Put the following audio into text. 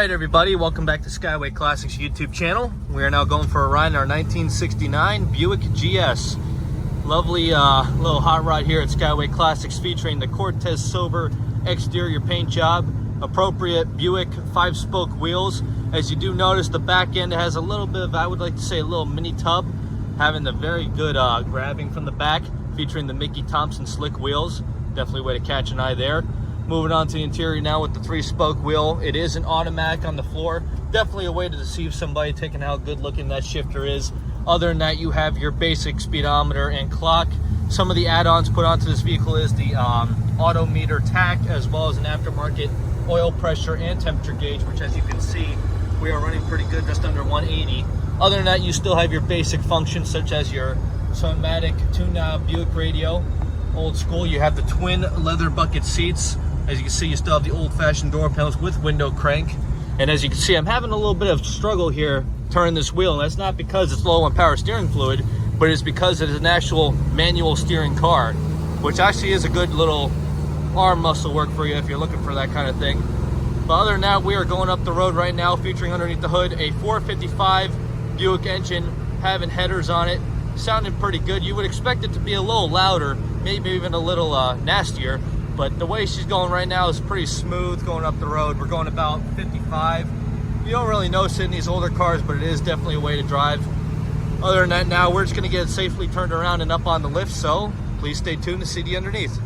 Alright everybody, welcome back to Skyway Classics YouTube channel. We are now going for a ride in our 1969 Buick GS. Lovely little hot rod here at Skyway Classics, featuring the Cortez Sober exterior paint job, appropriate Buick 5-spoke wheels. As you do notice, the back end has a little bit of, I would like to say, a little mini tub, having the very good grabbing from the back, featuring the Mickey Thompson slick wheels. Definitely a way to catch an eye there. Moving on to the interior now with the 3-spoke wheel. It is an automatic on the floor. Definitely a way to deceive somebody, taking how good looking that shifter is. Other than that, you have your basic speedometer and clock. Some of the add-ons put onto this vehicle is the odometer tach, as well as an aftermarket oil pressure and temperature gauge, which, as you can see, we are running pretty good, just under 180. Other than that, you still have your basic functions such as your Somatic tune-knob Buick radio. Old school, you have the twin leather bucket seats. As you can see, you still have the old-fashioned door panels with window crank. And as you can see, I'm having a little bit of struggle here turning this wheel, and that's not because it's low on power steering fluid, but it's because it is an actual manual steering car, which actually is a good little arm muscle work for you if you're looking for that kind of thing. But other than that, we are going up the road right now, featuring underneath the hood a 455 Buick engine, having headers on it, sounding pretty good. You would expect it to be a little louder, maybe even a little nastier, but the way she's going right now is pretty smooth going up the road. We're going about 55. You don't really notice it in these older cars, but it is definitely a way to drive. Other than that, now we're just going to get it safely turned around and up on the lift, so please stay tuned to see the underneath.